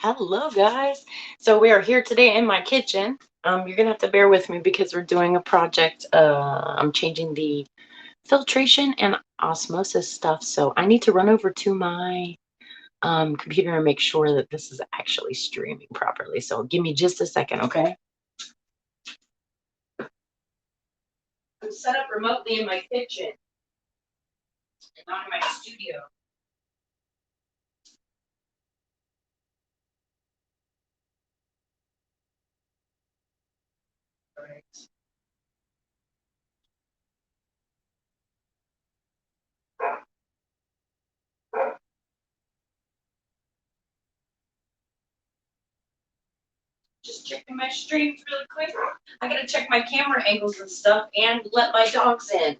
Hello guys. So we are here today in my kitchen. You're gonna have to bear with me because we're doing a project. I'm changing the filtration and osmosis stuff. So I need to run over to my computer and make sure that this is actually streaming properly. So give me just a second, okay? I'm set up remotely in my kitchen and not in my studio. All right. Just checking my streams really quick. I gotta check my camera angles and stuff and let my dogs in.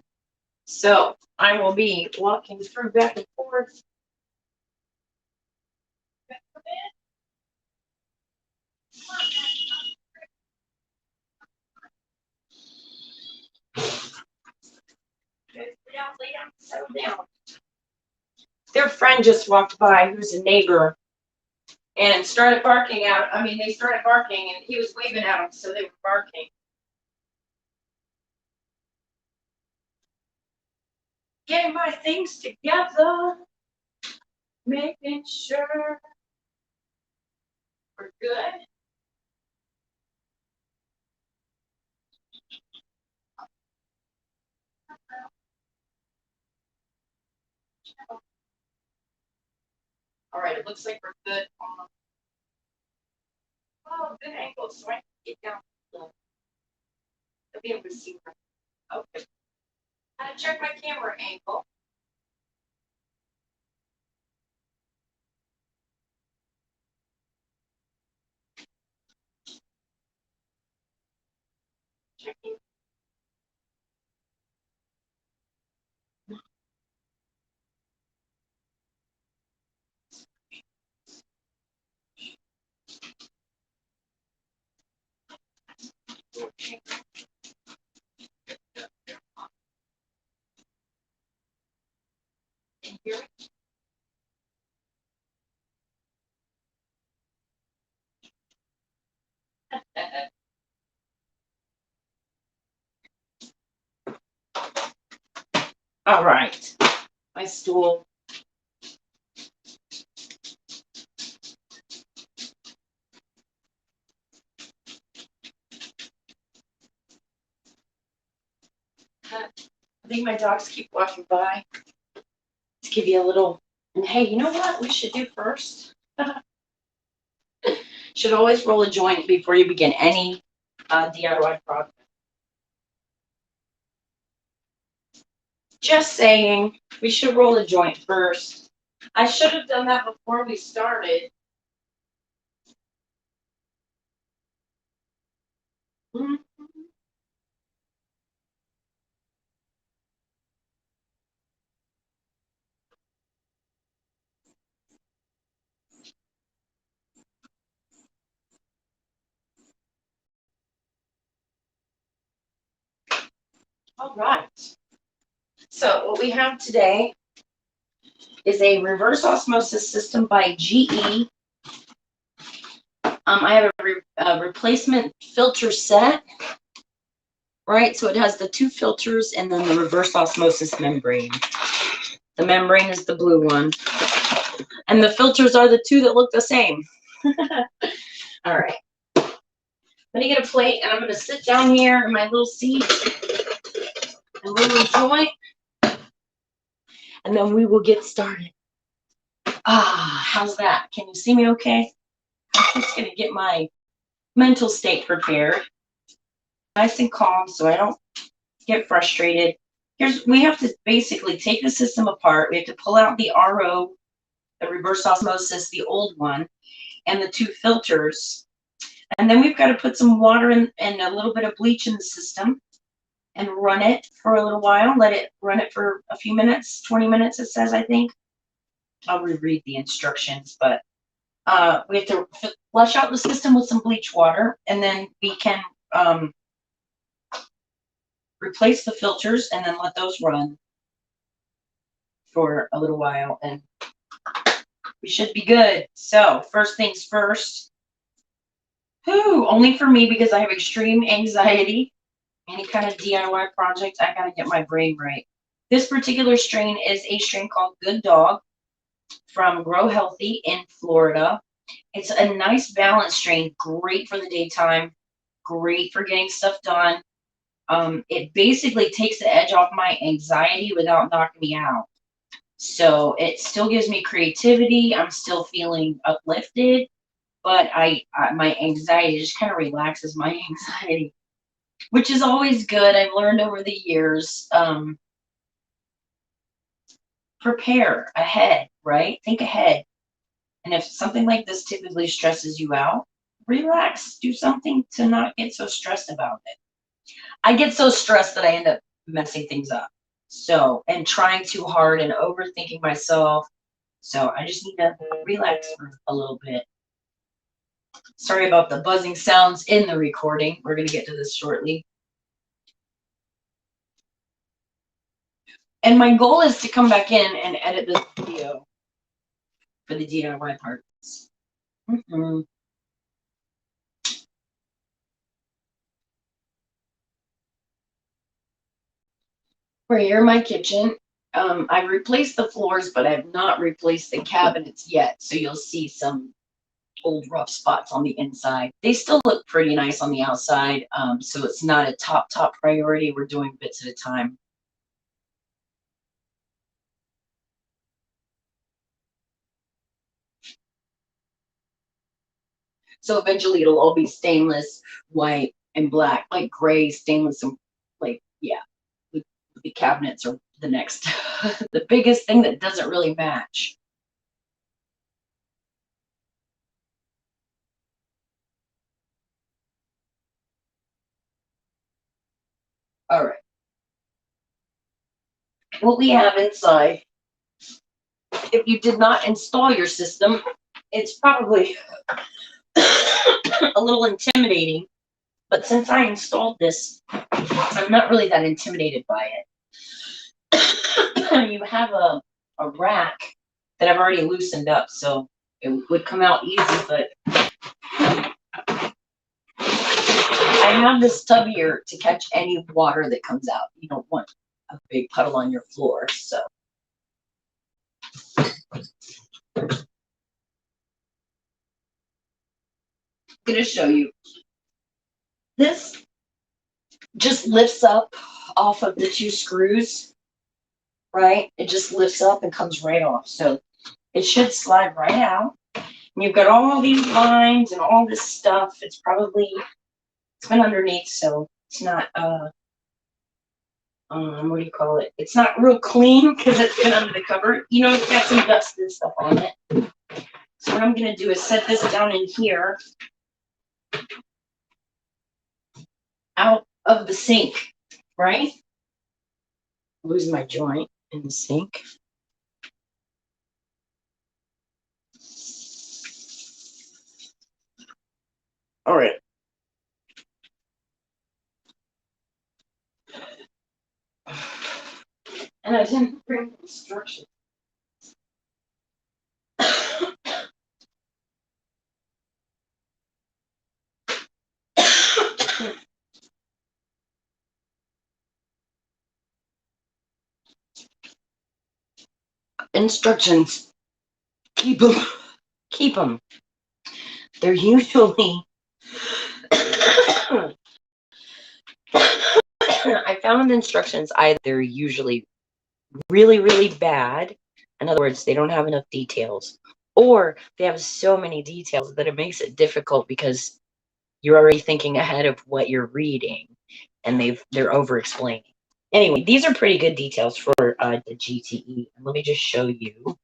So I will be walking through back and forth. Lay down, settle down. Their friend just walked by, who's a neighbor, and started barking out. I mean, they started barking, and he was waving at them, so they were barking. Getting my things together, making sure we're good. All right, it looks like we're good. Oh, good angle, so I can get down. I'll be able to see. Okay. I gotta check my camera angle. Checking. Okay. And here. All right, my stool. I think my dogs keep walking by. To give you a little, and hey, you know what we should do first? Should always roll a joint before you begin any DIY project. Just saying, we should roll a joint first. I should have done that before we started. Mm-hmm. All right. So what we have today is a reverse osmosis system by GE. I have a replacement filter set, right? So it has the two filters and then the reverse osmosis membrane. The membrane is the blue one. And the filters are the two that look the same. All right. Let me get a plate and I'm going to sit down here in my little seat and roll a joint. And then we will get started. How's that? Can you see me okay? I'm just going to get my mental state prepared. Nice and calm so I don't get frustrated. We have to basically take the system apart. We have to pull out the RO, the reverse osmosis, the old one, and the two filters. And then we've got to put some water in and a little bit of bleach in the system and run it for a little while. Run it for a few minutes, 20 minutes it says, I think. I'll reread the instructions, but we have to flush out the system with some bleach water, and then we can replace the filters and then let those run for a little while, and We should be good. So first things first. Only for me because I have extreme anxiety. Any kind of DIY project, I gotta get my brain right. This particular strain is a strain called Good Dog from Grow Healthy in Florida. It's a nice balanced strain, great for the daytime, great for getting stuff done. It basically takes the edge off my anxiety without knocking me out. So it still gives me creativity. I'm still feeling uplifted, but my anxiety just kind of relaxes my anxiety, which is always good. I've learned over the years. Prepare ahead, right? Think ahead. And if something like this typically stresses you out, relax. Do something to not get so stressed about it. I get so stressed that I end up messing things up. So, and trying too hard and overthinking myself. So I just need to relax for a little bit. Sorry about the buzzing sounds in the recording. We're going to get to this shortly. And my goal is to come back in and edit this video for the DIY parts. We're here in my kitchen. I've replaced the floors, but I've not replaced the cabinets yet. So you'll see some old rough spots on the inside. They still look pretty nice on the outside. So it's not a top priority. We're doing bits at a time. So eventually it'll all be stainless, white, and black, like gray, stainless, and like, yeah, the cabinets are the next, the biggest thing that doesn't really match. All right. What we have inside, if you did not install your system, it's probably a little intimidating, but since I installed this, I'm not really that intimidated by it. You have a rack that I've already loosened up, so it would come out easy, but I have this tub here to catch any water that comes out. You don't want a big puddle on your floor, so. I'm going to show you. This just lifts up off of the two screws, right? It just lifts up and comes right off. So it should slide right out. And you've got all these lines and all this stuff. It's been underneath, so it's not, what do you call it? It's not real clean because it's been under the cover. You know, it's got some dust and stuff on it. So what I'm going to do is set this down in here, out of the sink, right? Lose my joint in the sink. All right. And I didn't bring instructions. Instructions. Keep them. Keep them. They're usually. I found instructions either they're usually really, really bad. In other words, they don't have enough details, or they have so many details that it makes it difficult because you're already thinking ahead of what you're reading, and they're over explaining. Anyway, these are pretty good details for the GTE. Let me just show you.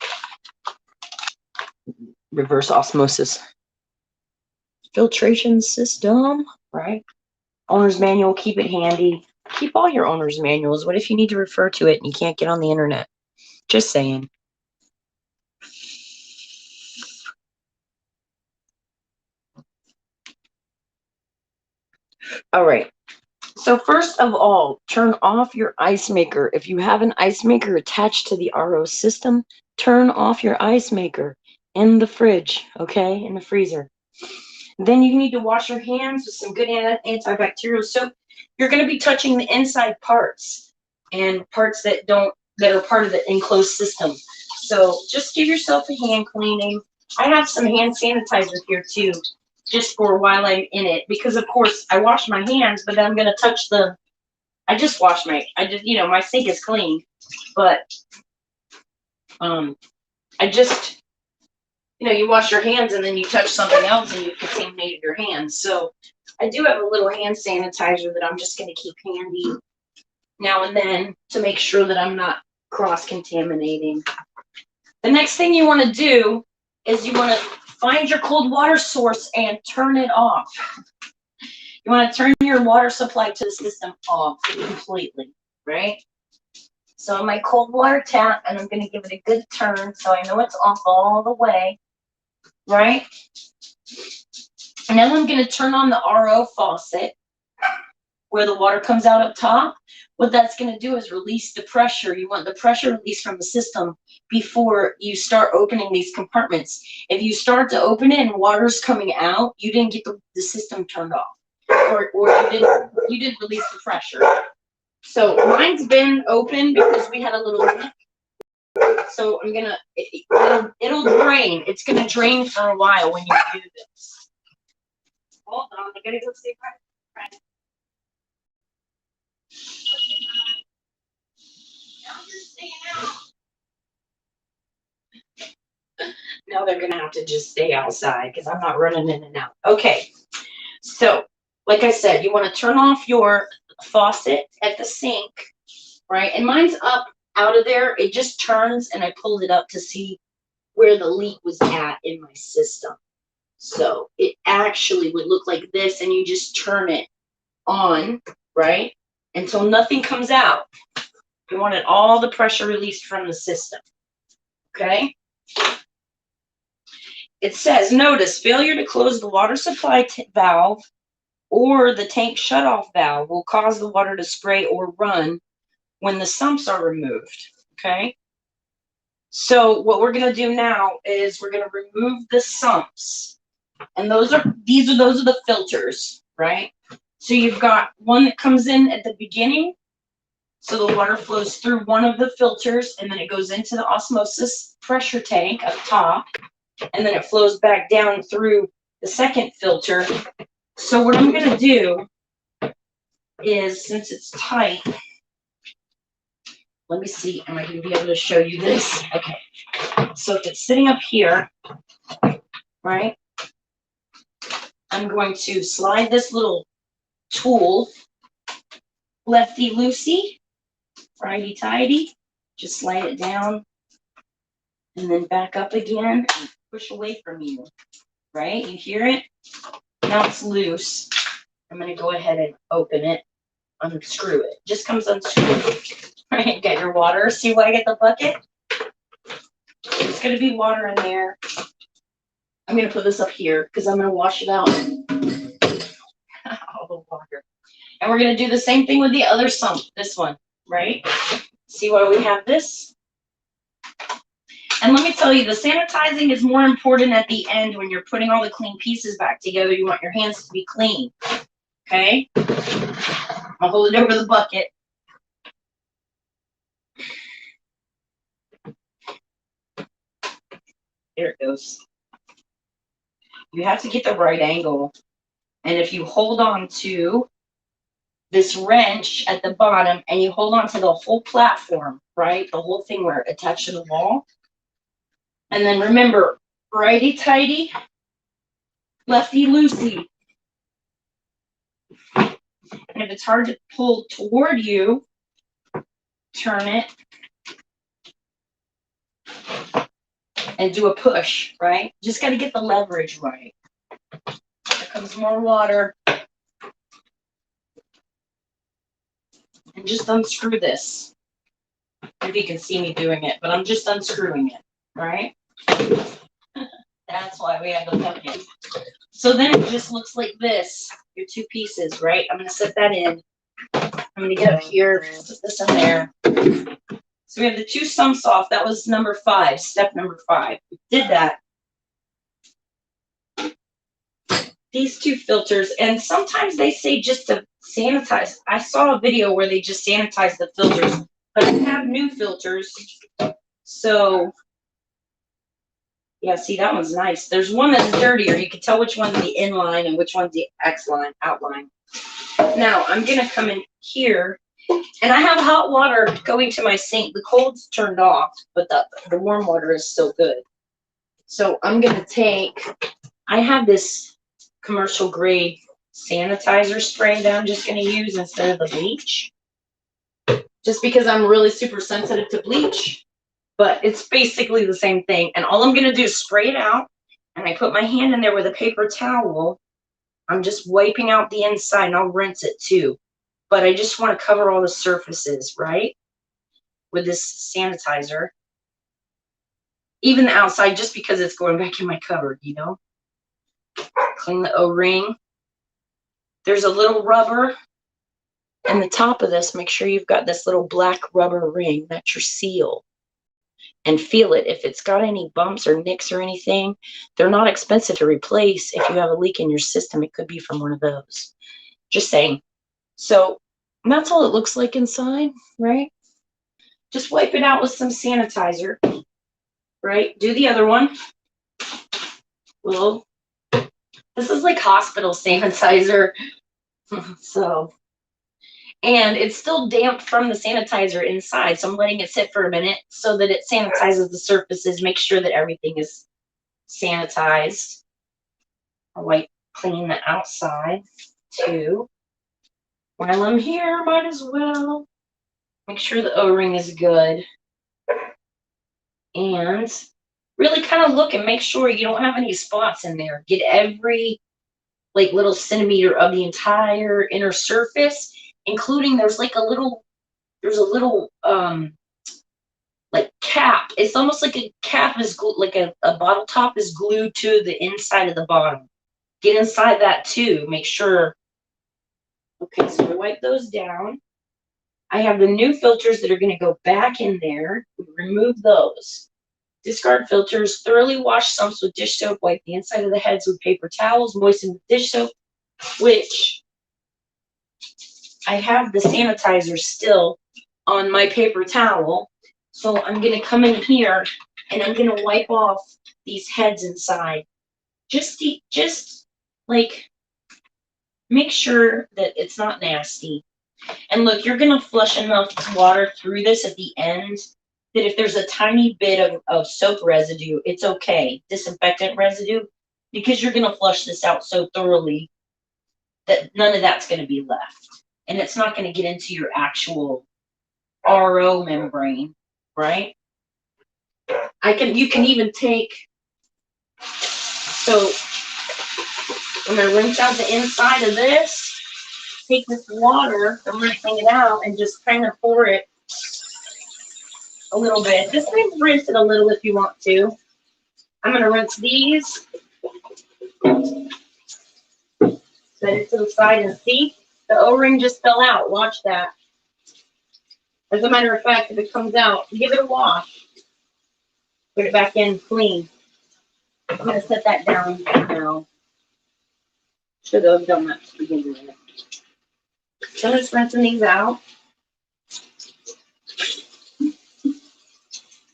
Reverse osmosis filtration system, right? Owner's manual, keep it handy. Keep all your owner's manuals. What if you need to refer to it and you can't get on the internet? Just saying. All right. So first of all, turn off your ice maker. If you have an ice maker attached to the RO system, turn off your ice maker. in the fridge, okay, in the freezer. Then you need to wash your hands with some good antibacterial soap. You're going to be touching the inside parts and parts that are part of the enclosed system. So just give yourself a hand cleaning. I have some hand sanitizer here too, just for while I'm in it, because of course I wash my hands, but then I'm going to touch my sink is clean, but you wash your hands and then you touch something else and you contaminated your hands. So I do have a little hand sanitizer that I'm just going to keep handy now and then to make sure that I'm not cross-contaminating. The next thing you want to do is you want to find your cold water source and turn it off. You want to turn your water supply to the system off completely, right? So my cold water tap, and I'm going to give it a good turn so I know it's off all the way, right? And then I'm going to turn on the RO faucet where the water comes out up top. What that's going to do is release the pressure. You want the pressure released from the system before you start opening these compartments. If you start to open it and water's coming out, you didn't get the system turned off, or you didn't release the pressure. So mine's been open because we had a little leak. So I'm gonna, it'll drain. It's gonna drain for a while when you do this. Hold on, I gotta go see my friend. Now you're staying out. Now they're gonna have to just stay outside because I'm not running in and out. Okay, so like I said, you want to turn off your faucet at the sink, right? And mine's up out of there. It just turns, and I pulled it up to see where the leak was at in my system. So it actually would look like this, and you just turn it on, right? Until nothing comes out. You wanted all the pressure released from the system, okay? It says, notice, failure to close the water supply valve or the tank shutoff valve will cause the water to spray or run when the sumps are removed, okay? So what we're gonna do now is we're gonna remove the sumps. And those are the filters, right? So you've got one that comes in at the beginning. So the water flows through one of the filters, and then it goes into the osmosis pressure tank up top, and then it flows back down through the second filter. So what I'm gonna do is, since it's tight, let me see, am I gonna be able to show you this? Okay, so if it's sitting up here, right, I'm going to slide this little tool, lefty-loosey, righty-tighty, just slide it down, and then back up again, and push away from you, right? You hear it? Now it's loose. I'm gonna go ahead and open it, unscrew it. Just comes unscrewed. Right, get your water. See why I get the bucket? There's gonna be water in there. I'm gonna put this up here because I'm gonna wash it out. All the water. And we're gonna do the same thing with the other sump, this one, right? See why we have this? And let me tell you, the sanitizing is more important at the end when you're putting all the clean pieces back together. You want your hands to be clean, okay? I'll hold it over the bucket. There it goes. You have to get the right angle. And if you hold on to this wrench at the bottom and you hold on to the whole platform, right? The whole thing where it's attached to the wall. And then remember, righty-tighty, lefty-loosey. And if it's hard to pull toward you, turn it and do a push, right? Just got to get the leverage right. Here comes more water. And just unscrew this. If you can see me doing it, but I'm just unscrewing it, right? That's why we have the bucket. So then it just looks like this. Your two pieces, right? I'm going to set that in. I'm going to get up here, put this in there. So we have the two sumps off. That was number 5, step number 5. We did that. these two filters, and sometimes they say just to sanitize. I saw a video where they just sanitize the filters, but I have new filters. So, yeah, see, that one's nice. There's one that's dirtier. You can tell which one's the inline and which one's the X-line, outline. Now, I'm going to come in here, and I have hot water going to my sink. The cold's turned off, but the warm water is still good. So I'm going to take, I have this commercial grade sanitizer spray that I'm just going to use instead of the bleach. Just because I'm really super sensitive to bleach. But it's basically the same thing. And all I'm going to do is spray it out. And I put my hand in there with a paper towel. I'm just wiping out the inside, and I'll rinse it too. But I just want to cover all the surfaces, right? With this sanitizer. Even the outside, just because it's going back in my cupboard, you know? Clean the O-ring. There's a little rubber in the top of this. Make sure you've got this little black rubber ring. That's your seal. And feel it. If it's got any bumps or nicks or anything, they're not expensive to replace. If you have a leak in your system, it could be from one of those. Just saying. So that's all it looks like inside, right? Just wipe it out with some sanitizer, right? Do the other one. Well, this is like hospital sanitizer. So, and it's still damp from the sanitizer inside, so I'm letting it sit for a minute so that it sanitizes the surfaces. Make sure that everything is sanitized. I'll wipe clean the outside too. While I'm here, might as well make sure the O-ring is good. And really kind of look and make sure you don't have any spots in there. Get every like little centimeter of the entire inner surface, including there's a little like cap. It's almost like a cap is like a bottle top is glued to the inside of the bottom. Get inside that too. Make sure. Okay, so I wipe those down. I have the new filters that are going to go back in there. Remove those. Discard filters. Thoroughly wash sumps with dish soap. Wipe the inside of the heads with paper towels. Moisten with dish soap, which I have the sanitizer still on my paper towel. So I'm going to come in here and I'm going to wipe off these heads inside. Just like make sure that it's not nasty. And look, you're going to flush enough water through this at the end that if there's a tiny bit of soap residue, it's okay. Disinfectant residue, because you're going to flush this out so thoroughly that none of that's going to be left. And it's not going to get into your actual RO membrane, right? You can even take, so I'm going to rinse out the inside of this. Take this water, I'm rinsing it out, and just kind of pour it a little bit. Just rinse it a little if you want to. I'm going to rinse these. Set it to the side and see. The O-ring just fell out. Watch that. As a matter of fact, if it comes out, give it a wash. Put it back in clean. I'm going to set that down now. Should have done that to begin with. So I'm just rinsing these out.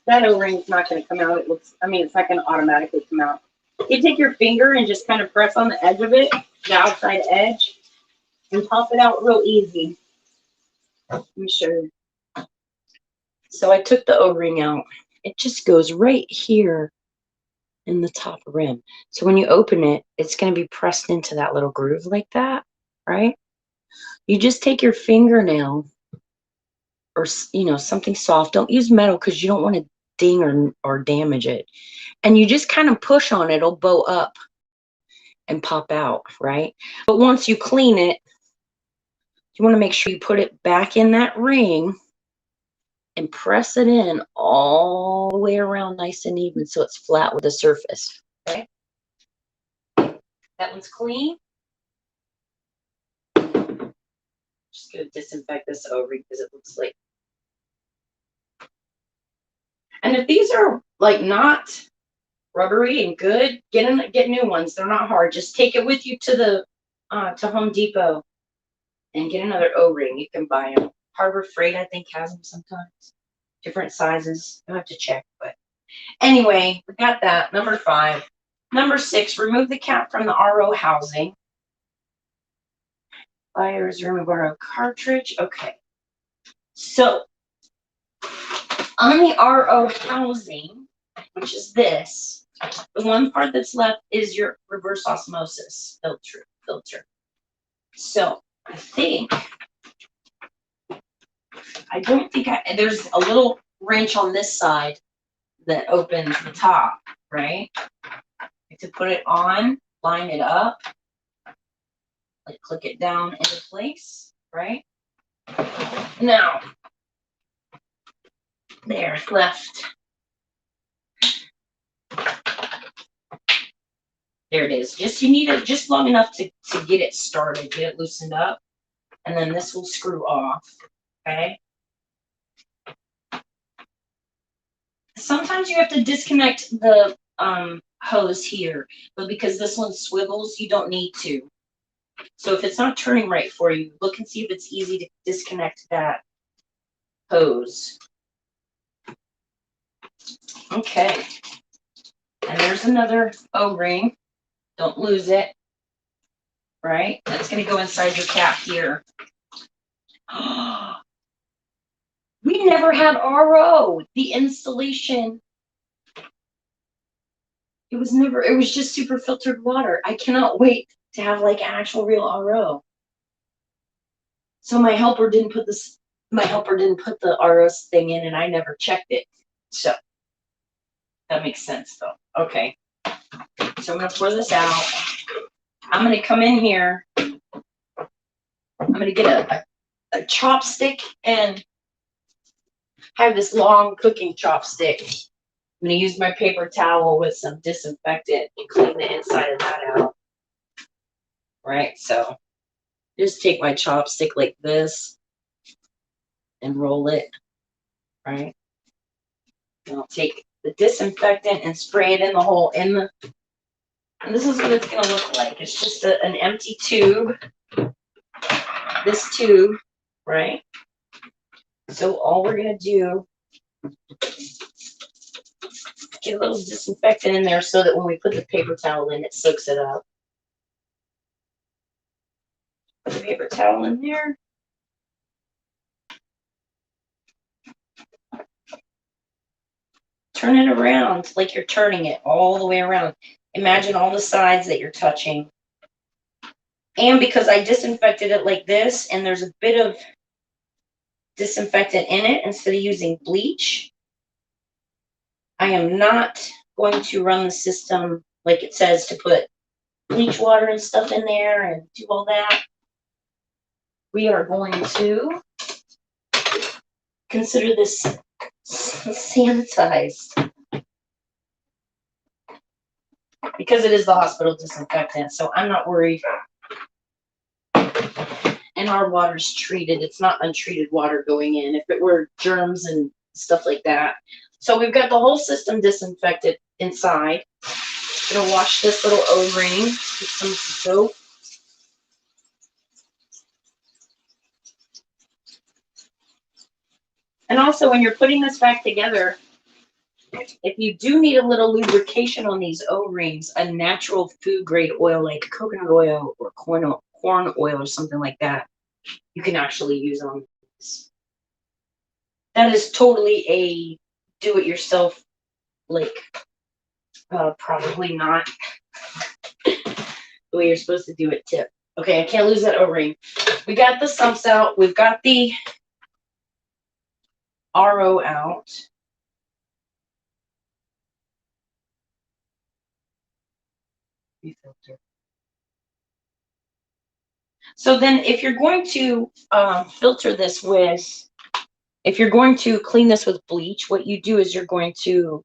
That O-ring's not going to come out. It's not going to automatically come out. You take your finger and just kind of press on the edge of it, the outside edge, and pop it out real easy. Let me show you. So I took the O-ring out. It just goes right here in the top rim. So when you open it, it's going to be pressed into that little groove like that, right? You just take your fingernail or, something soft. Don't use metal because you don't want to ding or damage it. And you just kind of push on it. It'll bow up and pop out, right? But once you clean it, you want to make sure you put it back in that ring and press it in all the way around nice and even so it's flat with the surface, okay? That one's clean. Just going to disinfect this O-ring because it looks like. And if these are like not rubbery and good, get new ones. They're not hard. Just take it with you to the to Home Depot and get another O-ring. You can buy them. Harbor Freight, I think, has them sometimes. Different sizes. You'll have to check. But anyway, we got that. Number 5. Number 6, remove the cap from the RO housing. Pliers, remove RO cartridge. Okay. So, on the RO housing, which is this, the one part that's left is your reverse osmosis filter. So, I don't think there's a little wrench on this side that opens the top, right? To put it on, line it up, like click it down into place, right? Now, there, left. There it is. You need it just long enough to get it started, get it loosened up, and then this will screw off, okay? Sometimes you have to disconnect the hose here, but because this one swivels, you don't need to. So if it's not turning right for you, look and see if it's easy to disconnect that hose. Okay. And there's another O-ring. Don't lose it. Right? That's going to go inside your cap here. We never had RO. The installation. It was just super filtered water. I cannot wait to have like actual real RO. So my helper didn't put the RO thing in, and I never checked it. So that makes sense though. Okay. So I'm gonna pour this out. I'm gonna come in here. I'm gonna get a chopstick and have this long cooking chopstick. I'm gonna use my paper towel with some disinfectant and clean the inside of that out. Right, so just take my chopstick like this and roll it, right? And I'll take the disinfectant and spray it in the hole and this is what it's gonna look like. It's just an empty tube. This tube, right? So all we're gonna do, get a little disinfectant in there so that when we put the paper towel in, it soaks it up. Put the paper towel in there. Turn it around like you're turning it all the way around. Imagine all the sides that you're touching. And because I disinfected it like this, and there's a bit of disinfectant in it, instead of using bleach, I am not going to run the system like it says to put bleach water and stuff in there and do all that. We are going to consider this sanitized because it is the hospital disinfectant, so I'm not worried. And our water's treated. It's not untreated water going in. If it were germs and stuff like that. So we've got the whole system disinfected inside. I'm gonna wash this little O-ring with some soap. And also, when you're putting this back together, if you do need a little lubrication on these O-rings, a natural food grade oil like coconut oil or corn oil or something like that, you can actually use on this. That is totally a do-it-yourself, like, probably not the way you're supposed to do it tip. Okay, I can't lose that O-ring. We got the sumps out. We've got the RO out. Filter. So then if you're going to filter this if you're going to clean this with bleach, what you do is you're going to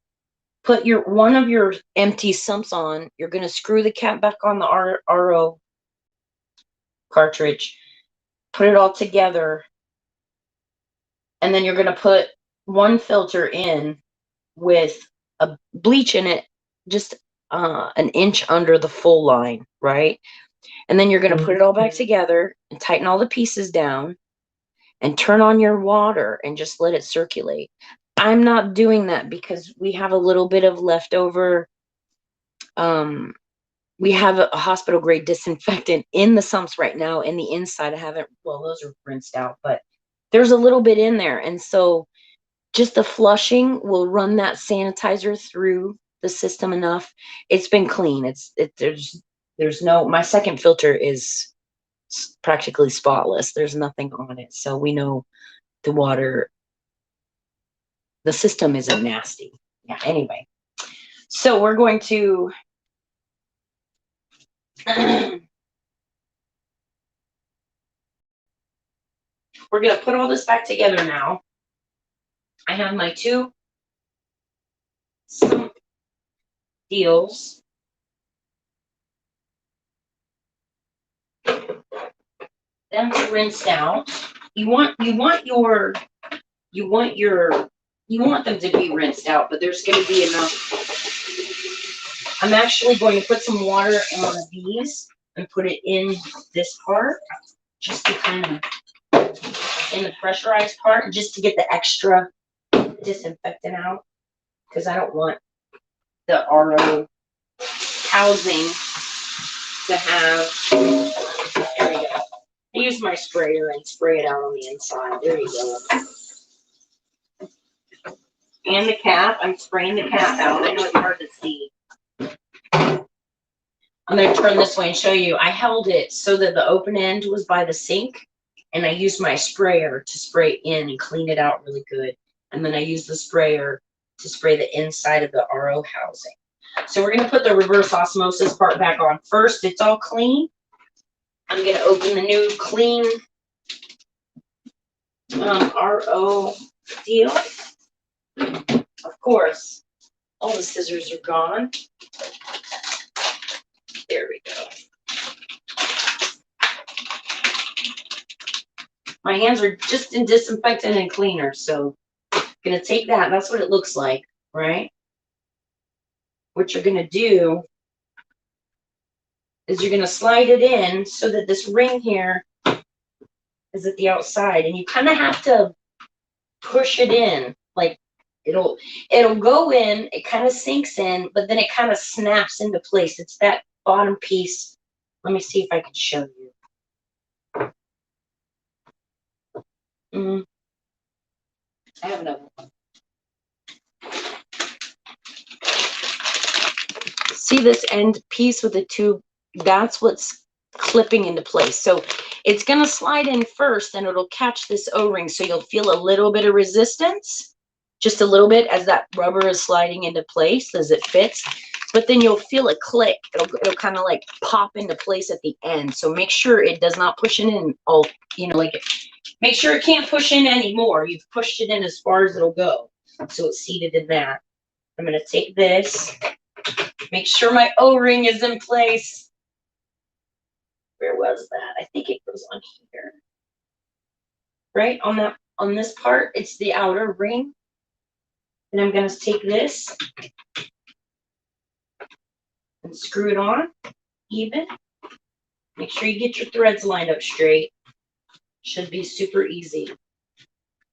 put one of your empty sumps on. You're going to screw the cap back on the RO cartridge, put it all together, and then you're going to put one filter in with a bleach in it just an inch under the full line, right? And then you're going to put it all back together and tighten all the pieces down and turn on your water and just let it circulate. I'm not doing that because we have a little bit of leftover. We have a hospital grade disinfectant in the sumps right now. In the inside, I haven't, well, those are rinsed out, but there's a little bit in there. And so just the flushing will run that sanitizer through the system enough. It's been clean. There's no, my second filter is practically spotless. There's nothing on it. So we know the water, the system isn't nasty. Yeah, anyway. So we're going to we're going to put all this back together now. I have my two sump deals. Them rinsed out. You want them to be rinsed out, but there's going to be enough. I'm actually going to put some water on these and put it in this part, just to kind of, in the pressurized part, just to get the extra disinfectant out, because I don't want the RO housing to have, there we go. I use my sprayer and spray it out on the inside. There you go. And the cap, I'm spraying the cap out. I know it's hard to see. I'm going to turn this way and show you. I held it so that the open end was by the sink, and I used my sprayer to spray in and clean it out really good. And then I used the sprayer to spray the inside of the RO housing. So we're going to put the reverse osmosis part back on first. It's all clean. I'm going to open the new clean RO deal. Of course, all the scissors are gone. There we go. My hands are just in disinfectant and cleaner, so I'm going to take that. That's what it looks like, right? What you're going to do is you're going to slide it in so that this ring here is at the outside, and you kind of have to push it in. Like it'll go in, it kind of sinks in, but then it kind of snaps into place. It's that bottom piece. Let me see if I can show you. I have another one. See this end piece with the tube? That's what's clipping into place. So it's going to slide in first, and it'll catch this O-ring. So you'll feel a little bit of resistance, just a little bit, as that rubber is sliding into place as it fits. But then you'll feel it click. It'll kind of like pop into place at the end. So make sure it does not push in all, like make sure it can't push in anymore. You've pushed it in as far as it'll go. So it's seated in that. I'm going to take this, make sure my O-ring is in place. Where was that? I think it goes on here. Right on this part, it's the outer ring. And I'm going to take this and screw it on even. Make sure you get your threads lined up straight. Should be super easy.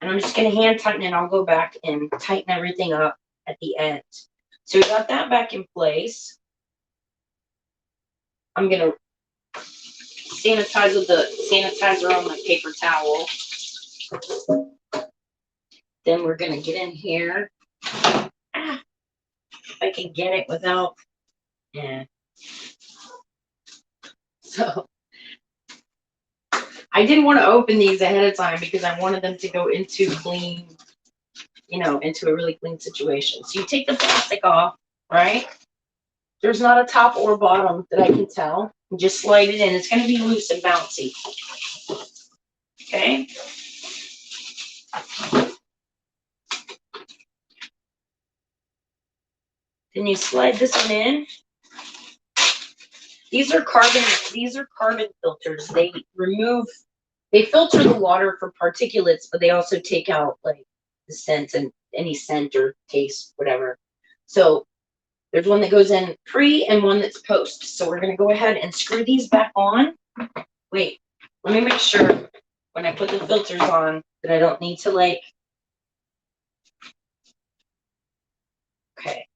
And I'm just going to hand tighten it. I'll go back and tighten everything up at the end. So we got that back in place. I'm going to sanitize with the sanitizer on my paper towel. Then we're going to get in here. If I can get it without, yeah. So I didn't want to open these ahead of time because I wanted them to go into clean, into a really clean situation. So you take the plastic off, right? There's not a top or bottom that I can tell. You just slide it in. It's going to be loose and bouncy. Okay. Then you slide this one in. These are carbon filters. They filter the water for particulates, but they also take out like the scent and any scent or taste, whatever. So There's one that goes in pre and one that's post. So we're going to go ahead and screw these back on. Wait, let me make sure when I put the filters on that I don't need to like, okay.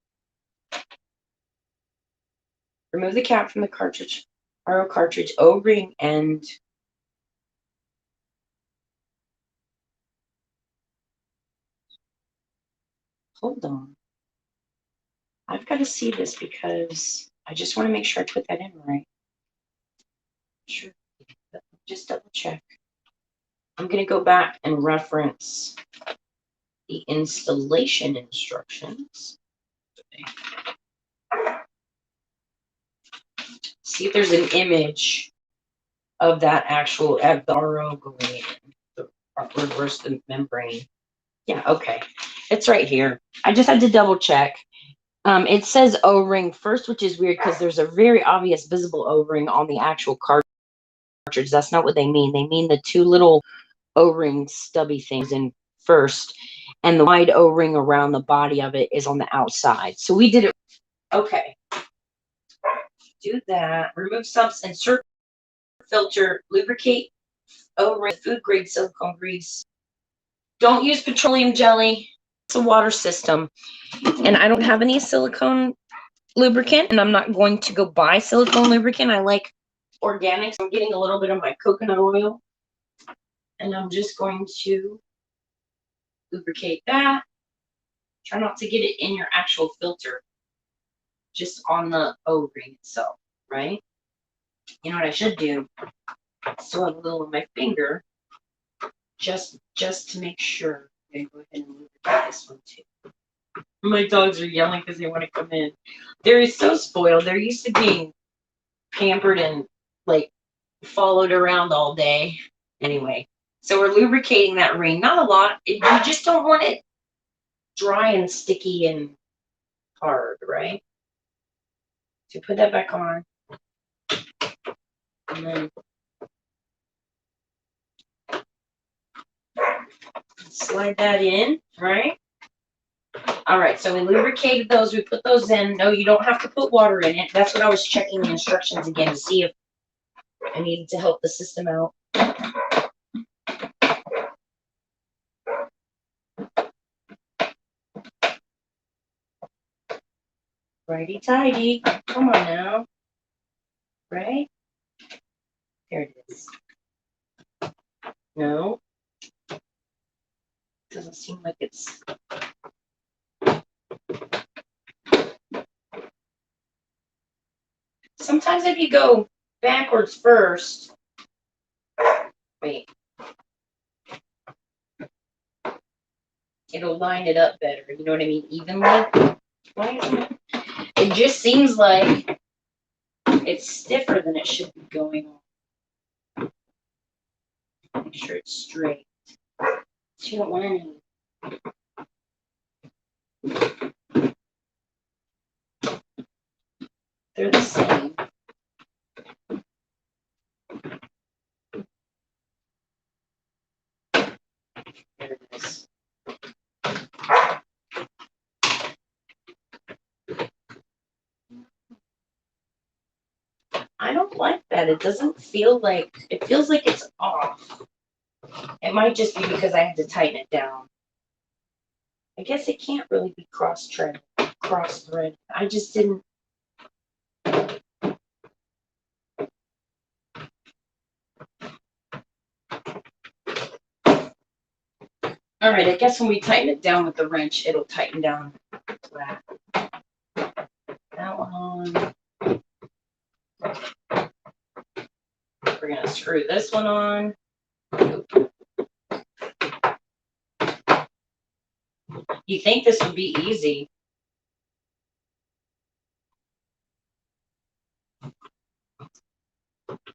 Remove the cap from the cartridge, RO cartridge, O-ring end. Hold on. I've got to see this because I just want to make sure I put that in right. Sure. Just double check. I'm going to go back and reference the installation instructions. See if there's an image of that actual RO going in, the reverse the membrane. Yeah, okay. It's right here. I just had to double check. It says O-ring first, which is weird because there's a very obvious visible O-ring on the actual cartridge. That's not what they mean. They mean the two little O-ring stubby things in first, and the wide O-ring around the body of it is on the outside. So we did it. Okay. Do that. Remove sumps, insert filter, lubricate O-ring, food grade silicone grease. Don't use petroleum jelly. It's a water system. And I don't have any silicone lubricant, and I'm not going to go buy silicone lubricant. I like organics. I'm getting a little bit of my coconut oil, and I'm just going to lubricate that. Try not to get it in your actual filter, just on the O-ring itself, right? You know what I should do? Still have a little on my finger, just to make sure. I'm gonna go ahead and lubricate this one too. My dogs are yelling because they want to come in. They're so spoiled. They're used to being pampered and like followed around all day. Anyway, so we're lubricating that ring. Not a lot. You just don't want it dry and sticky and hard, right? So put that back on. And then slide that in, right? All right, so we lubricated those. We put those in. No, you don't have to put water in it. That's what I was checking the instructions again to see if I needed to help the system out. Righty tighty. Come on now. Right? There it is. No. Doesn't seem like it's. Sometimes if you go backwards first, wait, it'll line it up better. You know what I mean? Evenly. Why isn't it? It just seems like it's stiffer than it should be going on. Make sure it's straight. So you don't want any. They're the same. There it is. I don't like that. It doesn't feel like, it feels like it's off. It might just be because I had to tighten it down. I guess it can't really be cross-thread. I just didn't. All right, I guess when we tighten it down with the wrench, it'll tighten down flat. That one on. We're gonna screw this one on. You think this would be easy?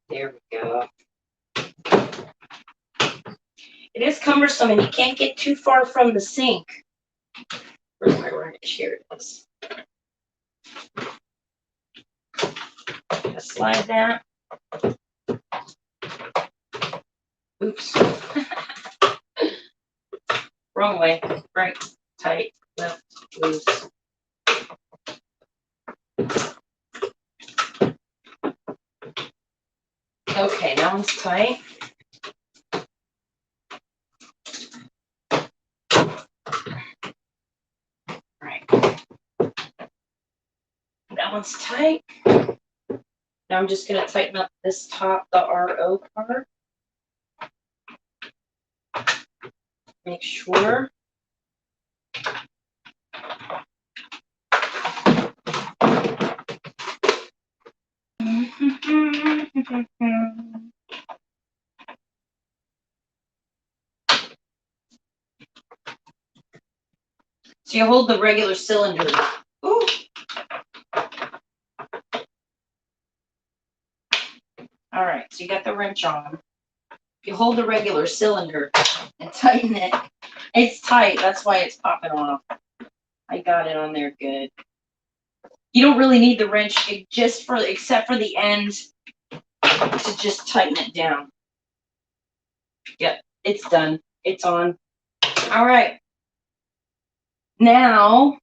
There we go. It is cumbersome and you can't get too far from the sink. Where's my wrench? Here it is. Just slide that. Oops. Wrong way. Right, tight, left, loose. one's tight. Right. That one's tight. Now I'm just going to tighten up this top, the RO part. Make sure. So you hold the regular cylinder. Ooh. All right, so you got the wrench on. You hold the regular cylinder and tighten it. It's tight, that's why it's popping off. I got it on there good. You don't really need the wrench except for the end to just tighten it down. Yep, it's done. It's on. All right. Now,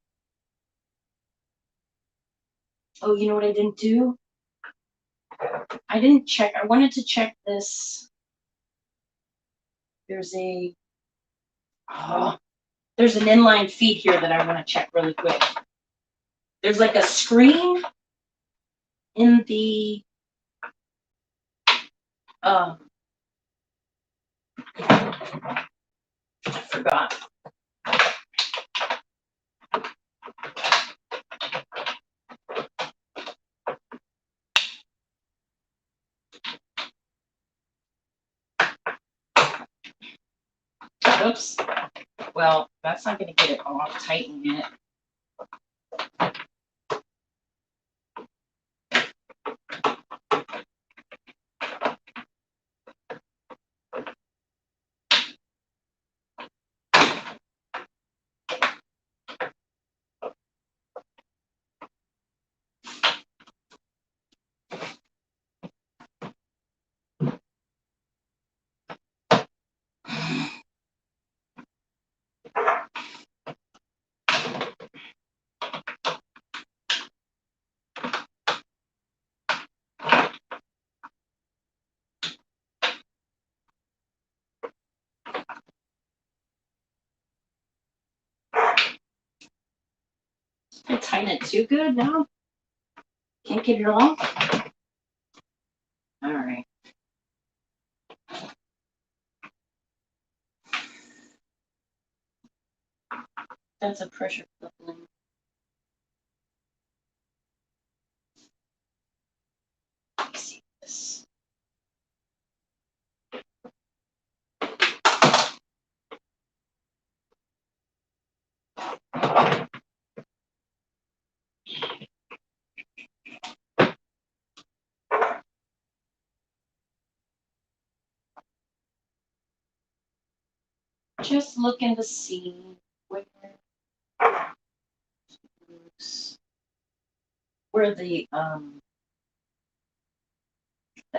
oh, you know what I didn't do? I didn't check. I wanted to check this. There's an inline feed here that I want to check really quick. There's like a screen in the I forgot. Oops. Well, that's not going to get it off. Tighten it. Did I tighten it too good now? Can't get it off? All right. That's a pressure coupling. Let me see this. Just looking to see where the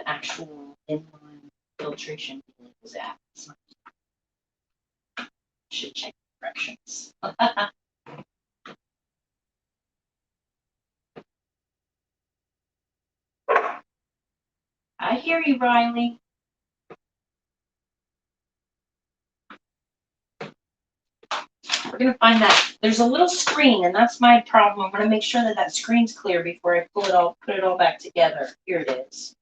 actual inline filtration is at. Should check directions. I hear you, Riley. We're going to find that. There's a little screen, and that's my problem. I'm going to make sure that that screen's clear before I put it all back together. Here it is.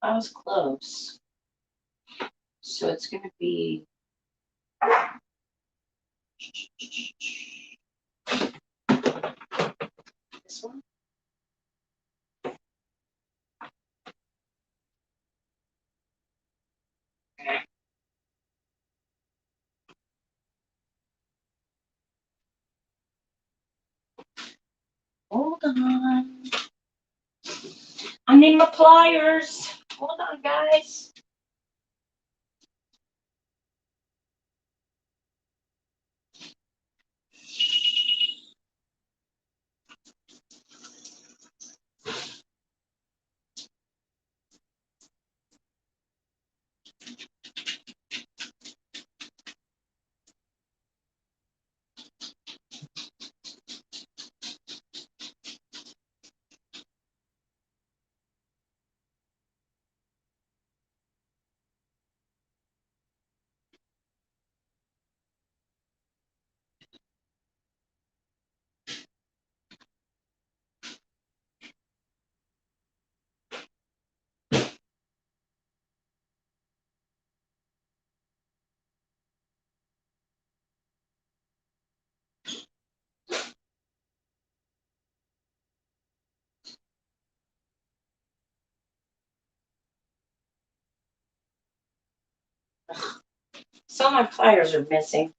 I was close. So it's going to be this one. Okay. Hold on. I need my pliers. Hold on, guys. Some of my pliers are missing.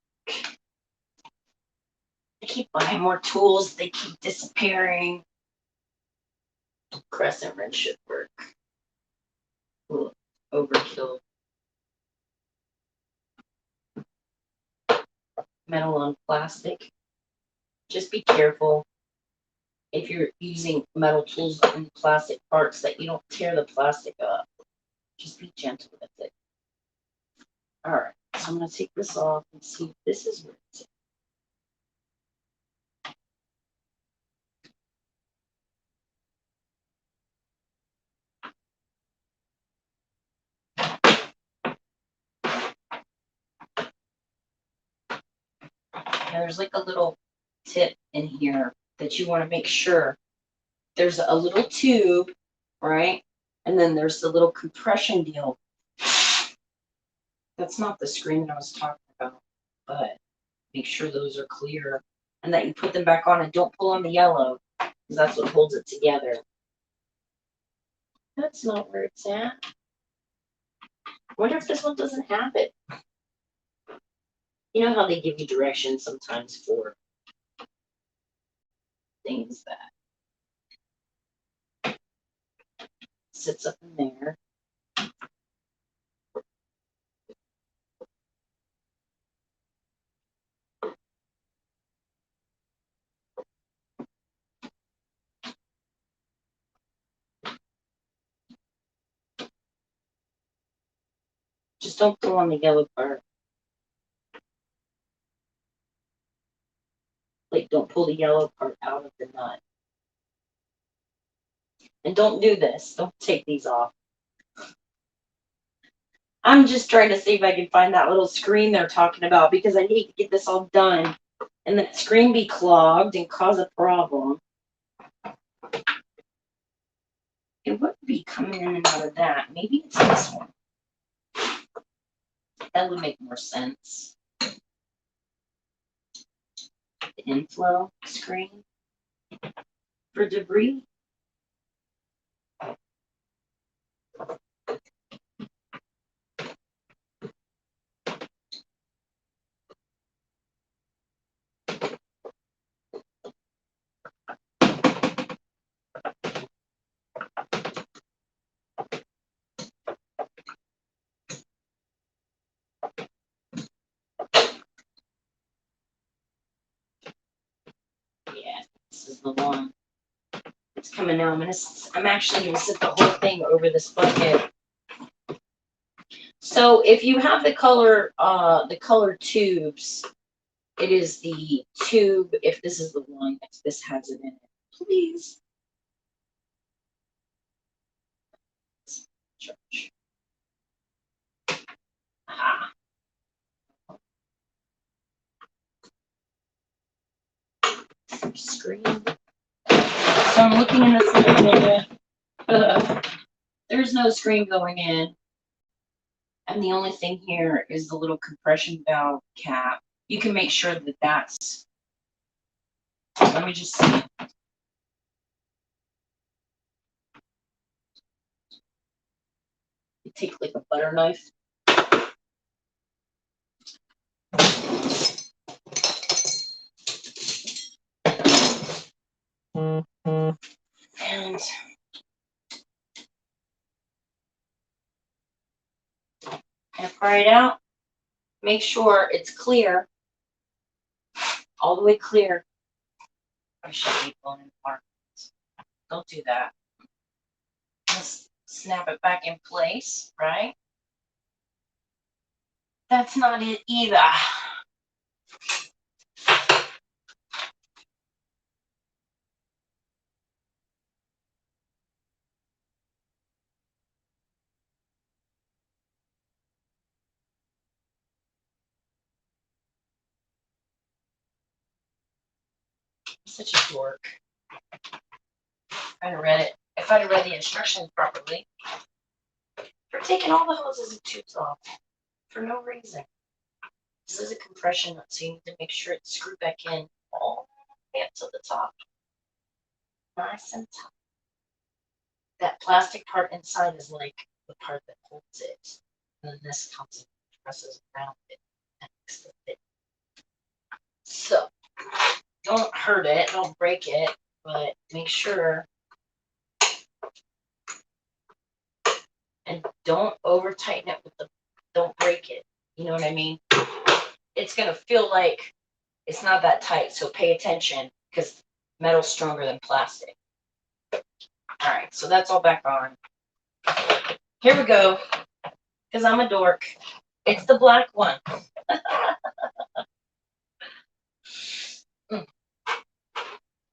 I keep buying more tools. They keep disappearing. Crescent wrench should work. Ooh, overkill. Metal on plastic. Just be careful if you're using metal tools and plastic parts that you don't tear the plastic up. Just be gentle with it. All right, so I'm going to take this off and see if this is where it's at. Now, there's like a little tip in here that you want to make sure. There's a little tube, right? And then there's the little compression deal. That's not the screen that I was talking about, but make sure those are clear and that you put them back on and don't pull on the yellow because that's what holds it together. That's not where it's at. I wonder if this one doesn't have it. You know how they give you directions sometimes for things that sits up in there. Just don't pull on the yellow part. Like, don't pull the yellow part out of the nut. And don't do this. Don't take these off. I'm just trying to see if I can find that little screen they're talking about because I need to get this all done. And that screen be clogged and cause a problem. It would be coming in and out of that. Maybe it's this one. That would make more sense. The inflow screen for debris. Yeah, this is the one. It's coming now. I'm actually gonna sit the whole thing over this bucket. So if you have the color tubes, it is the tube. If this is the one, if this has it in it, please. Church. Aha. Screen. So I'm looking in this little area. There's no screen going in. And the only thing here is the little compression valve cap. You can make sure that that's, let me just see. You take like a butter knife. And pry it out. Make sure it's clear. All the way clear. I should be blown apart. Don't do that. Let's snap it back in place, right? That's not it either. I'm such a dork. If I'd have read the instructions properly, for taking all the hoses and tubes off for no reason. This is a compression nut, so you need to make sure it's screwed back in all the way up to the top. Nice and tight. That plastic part inside is like the part that holds it. And then this comes in. presses around it. So don't hurt it, don't break it, but make sure. And don't over tighten it with the, don't break it. You know what I mean? It's going to feel like it's not that tight. So pay attention because metal's stronger than plastic. All right. So that's all back on. Here we go. Because I'm a dork. It's the black one.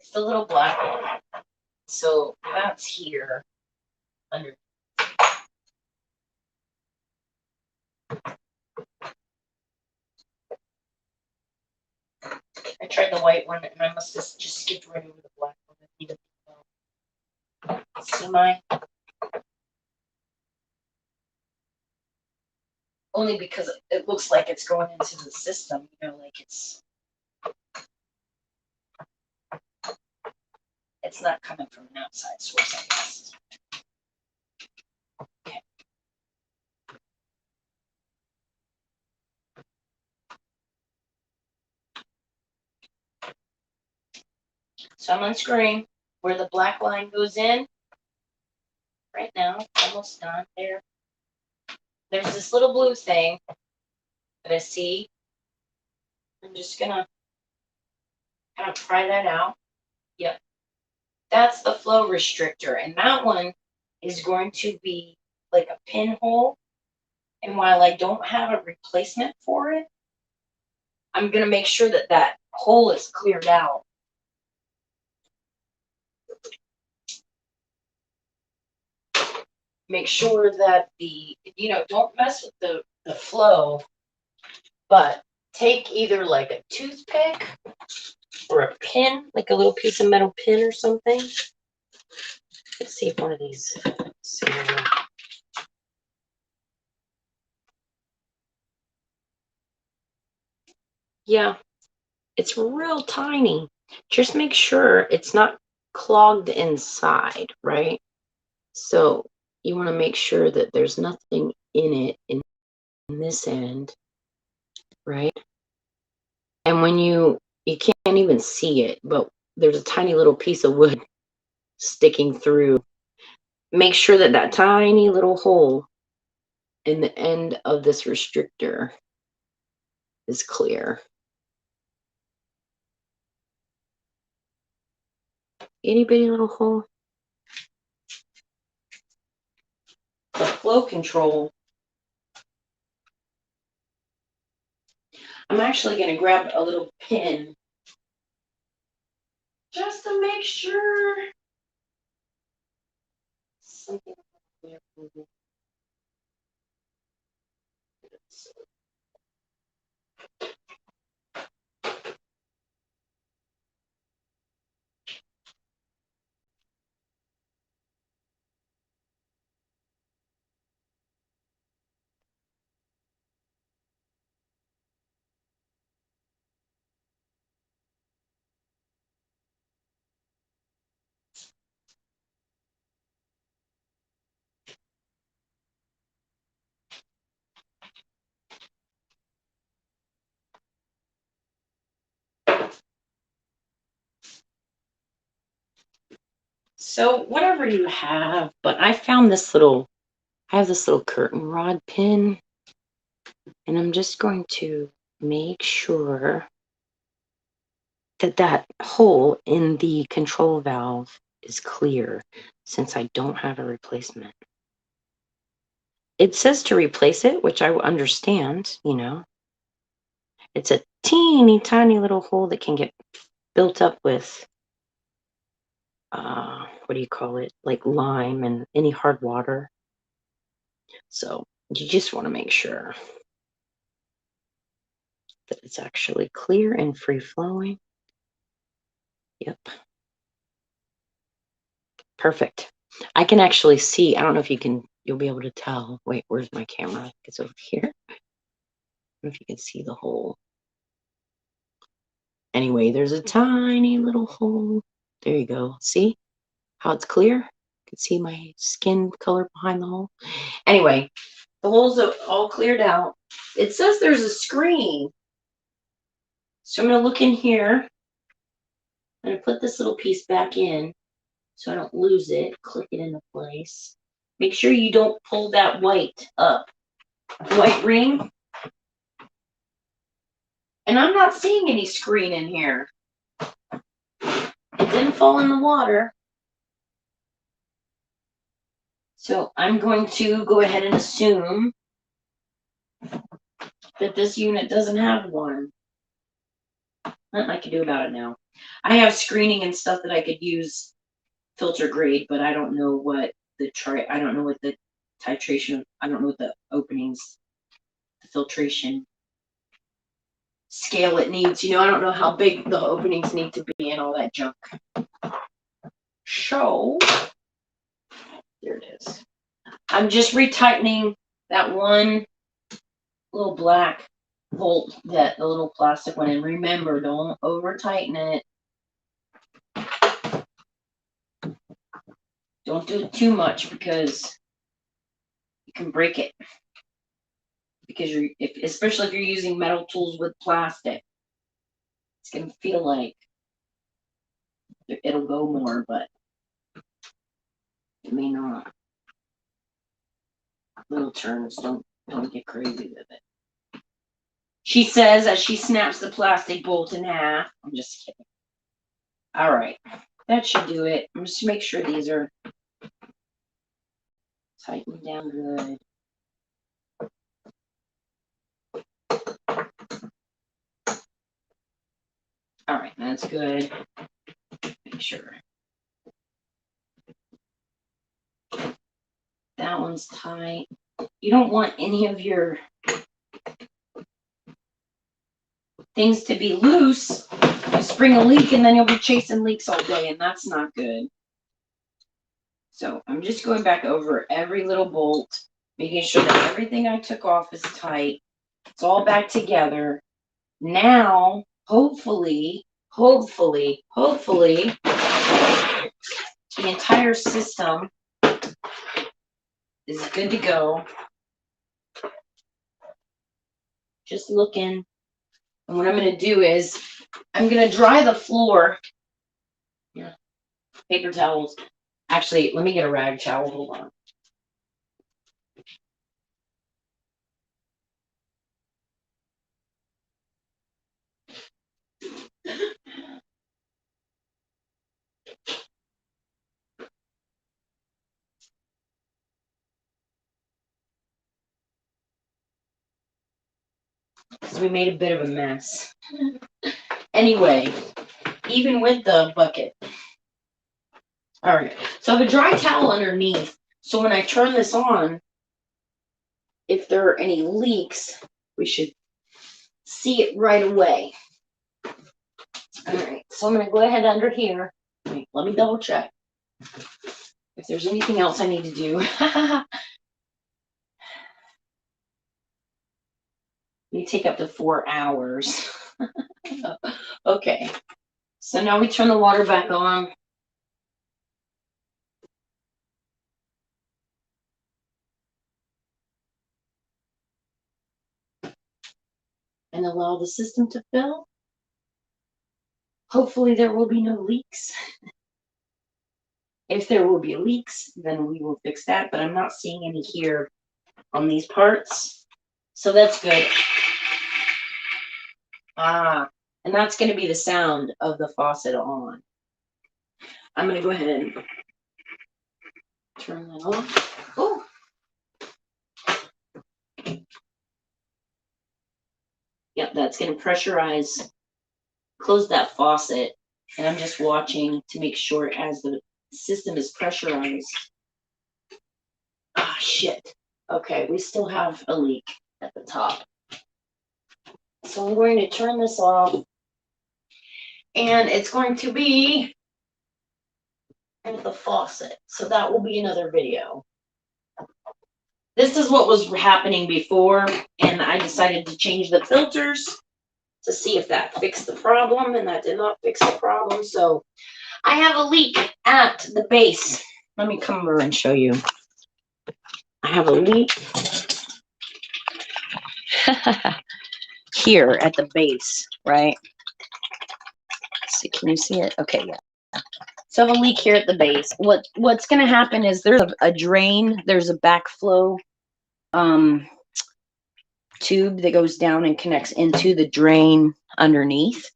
It's the little black one. So that's here under. I tried the white one and I must have just skipped right over the black one. See my? Only because it looks like it's going into the system, you know, like it's not coming from an outside source, I guess. Okay. So I'm unscrewing where the black line goes in. Right now, almost done there. There's this little blue thing that I see. I'm just gonna kind of try that out. Yep. That's the flow restrictor, and that one is going to be like a pinhole. And while I don't have a replacement for it, I'm gonna make sure that that hole is cleared out. Make sure that the, you know, don't mess with the flow, but take either like a toothpick or a pin, like a little piece of metal pin or something. Let's see if one of these. Yeah, it's real tiny. Just make sure it's not clogged inside, right? So you want to make sure that there's nothing in it in this end, right? And when you can't even see it, but there's a tiny little piece of wood sticking through. Make sure that that tiny little hole in the end of this restrictor is clear. Itty bitty little hole. The flow control. I'm actually going to grab a little pin just to make sure something. So whatever you have, but I found this little, I have this little curtain rod pin, and I'm just going to make sure that that hole in the control valve is clear since I don't have a replacement. It says to replace it, which I understand, you know. It's a teeny tiny little hole that can get built up with what do you call it, like lime and any hard water. So you just want to make sure that it's actually clear and free flowing. Yep, perfect. I can actually see, I don't know if you can, you'll be able to tell. Wait, where's my camera? It's over here. I don't know if you can see the hole. Anyway, there's a tiny little hole. There you go. See how it's clear? You can see my skin color behind the hole. Anyway, The holes are all cleared out. It says there's a screen. So I'm going to look in here. I'm going to put this little piece back in so I don't lose it. Click it into place. Make sure you don't pull that white up. White ring. And I'm not seeing any screen in here. It didn't fall in the water. So I'm going to go ahead and assume that this unit doesn't have one. Nothing I can do about it now. I have screening and stuff that I could use filter grade, but I don't know what the I don't know what the titration, I don't know what the openings, the filtration scale it needs. You know, I don't know how big the openings need to be and all that junk. So, there it is. I'm just retightening that one little black bolt, that the little plastic one, and remember, don't over tighten it. Don't do it too much because you can break it. Because especially if you're using metal tools with plastic, it's gonna feel like it'll go more, but it may not. Little turns, don't get crazy with it. She says as she snaps the plastic bolt in half. I'm just kidding. All right, that should do it. I'm just make sure these are tightened down good. All right, that's good. Make sure. That one's tight. You don't want any of your things to be loose. You spring a leak and then you'll be chasing leaks all day, and that's not good. So I'm just going back over every little bolt, making sure that everything I took off is tight. It's all back together. Now, hopefully, the entire system is good to go. Just looking. And what I'm going to do is I'm going to dry the floor. Yeah. Paper towels. Actually, let me get a rag towel. Hold on. Because we made a bit of a mess. Anyway, even with the bucket. All right. So I have a dry towel underneath. So when I turn this on, if there are any leaks, we should see it right away. All right. So I'm going to go ahead under here. Let me double check if there's anything else I need to do. You take up to 4 hours. Okay. So now we turn the water back on. And allow the system to fill. Hopefully there will be no leaks. If there will be leaks, then we will fix that, but I'm not seeing any here on these parts. So that's good. And that's going to be the sound of the faucet on. I'm going to go ahead and turn that off. Oh. Yep, that's going to pressurize, close that faucet. And I'm just watching to make sure as the system is pressurized. Ah, shit. Okay, we still have a leak at the top. So I'm going to turn this off. And it's going to be at the faucet. So that will be another video. This is what was happening before, and I decided to change the filters to see if that fixed the problem, and that did not fix the problem. So I have a leak at the base. Let me come over and show you. I have a leak here at the base, right? So can you see it? Okay, yeah. So I have a leak here at the base. What's going to happen is there's a drain, there's a backflow tube that goes down and connects into the drain underneath.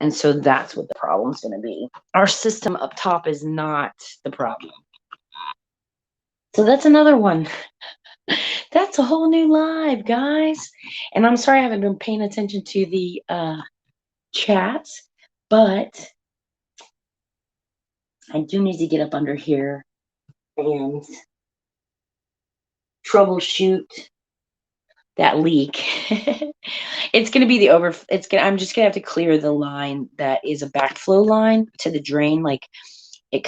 And so that's what the problem's going to be. Our system up top is not the problem. So that's another one. That's a whole new live, guys. And I'm sorry I haven't been paying attention to the chats, but I do need to get up under here and troubleshoot that leak. It's going to be I'm just going to have to clear the line that is a backflow line to the drain. Like it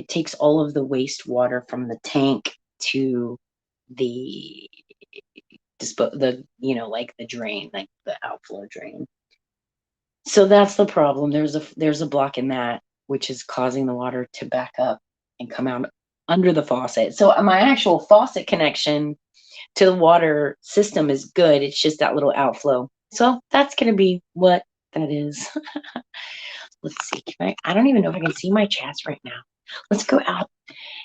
takes all of the wastewater from the tank to the like the drain, like the outflow drain. So that's the problem. There's a block in that, which is causing the water to back up and come out under the faucet. So my actual faucet connection to the water system is good. It's just that little outflow. So that's going to be what that is. Let's see. I don't even know if I can see my chats right now. Let's go out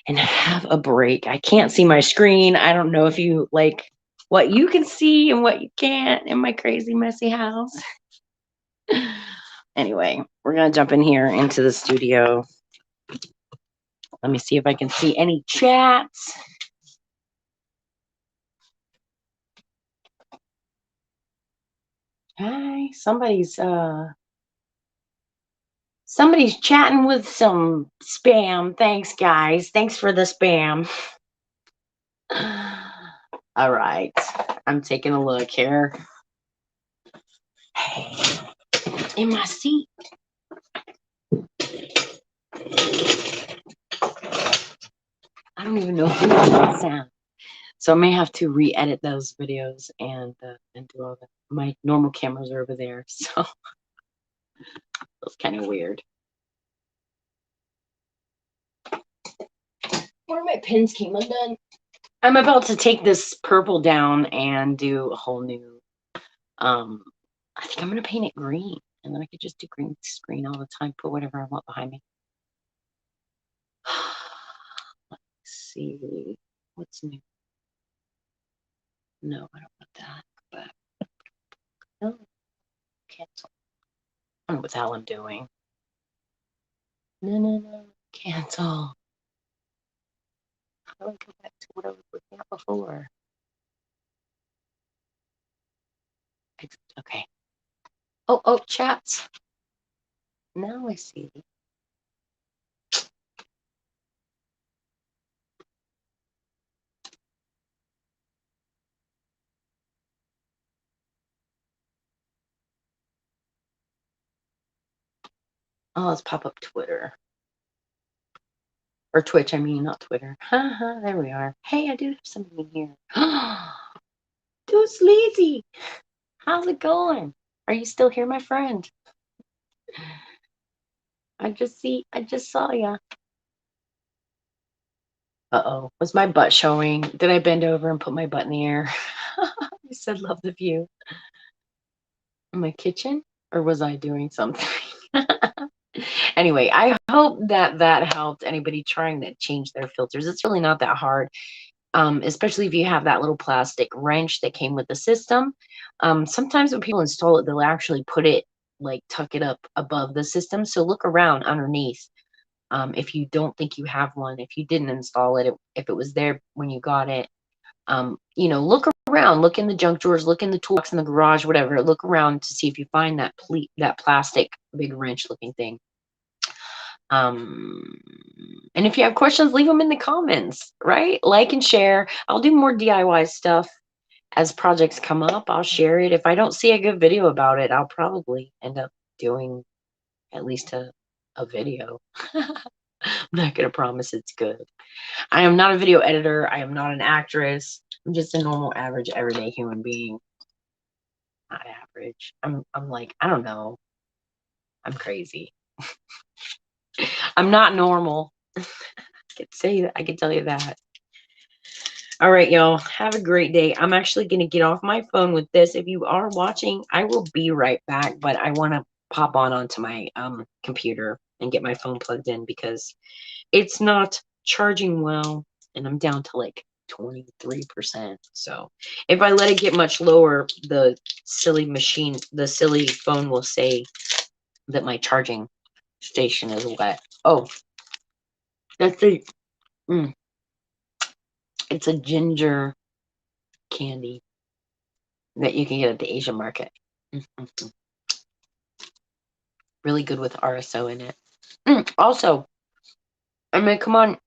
and have a break. I can't see my screen. I don't know if you like what you can see and what you can't in my crazy, messy house. Anyway, we're going to jump in here into the studio. Let me see if I can see any chats. Hi, somebody's chatting with some spam. Thanks, guys. Thanks for the spam. All right. I'm taking a look here. Hey, in my seat. I don't even know who that sound. So I may have to re-edit those videos and do all that. My normal cameras are over there, so it's kind of weird. Where my pins came undone. I'm about to take this purple down and do a whole new. I think I'm gonna paint it green, and then I could just do green screen all the time. Put whatever I want behind me. Let's see what's new. No, I don't want that. But no, cancel. I don't know what the hell I'm doing. No, cancel. How do I go back to what I was looking at before? Okay. Oh, chats. Now I see. Oh, let's pop up Twitter. Or Twitch, I mean, not Twitter. Haha, there we are. Hey, I do have something in here. Too sleazy. How's it going? Are you still here, my friend? I just saw ya. Uh-oh. Was my butt showing? Did I bend over and put my butt in the air? You said love the view. In my kitchen? Or was I doing something? Anyway, I hope that helped anybody trying to change their filters. It's really not that hard. Especially if you have that little plastic wrench that came with the system. Sometimes when people install it, they'll actually put it, like tuck it up above the system. So look around underneath. If you don't think you have one, if you didn't install it, if it was there when you got it, look around, look in the junk drawers, look in the toolbox in the garage, whatever. Look around to see if you find that plastic big wrench looking thing. And if you have questions, leave them in the comments, right? Like and share. I'll do more DIY stuff as projects come up. I'll share it. If I don't see a good video about it, I'll probably end up doing at least a video. I'm not going to promise it's good. I am not a video editor. I am not an actress. I'm just a normal, average, everyday human being. Not average. I'm like, I don't know. I'm crazy. I'm not normal. I can tell you that. All right, y'all. Have a great day. I'm actually going to get off my phone with this. If you are watching, I will be right back, but I want to pop onto my computer and get my phone plugged in because it's not charging well, and I'm down to like 23%. So if I let it get much lower, the silly phone will say that my charging station is wet. Oh, that's it's a ginger candy that you can get at the Asian market. Really good with RSO in it. Also, I'm gonna come on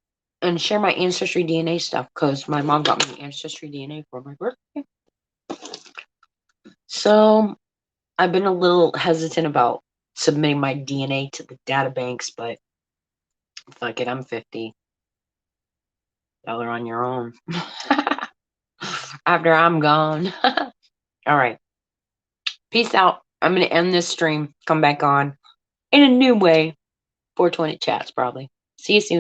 and share my Ancestry DNA stuff because my mom got me Ancestry DNA for my birthday. So I've been a little hesitant about submitting my DNA to the data banks, but fuck it, I'm 50. Y'all are on your own. After I'm gone. All right. Peace out. I'm going to end this stream, come back on in a new way. 420 chats, probably. See you soon.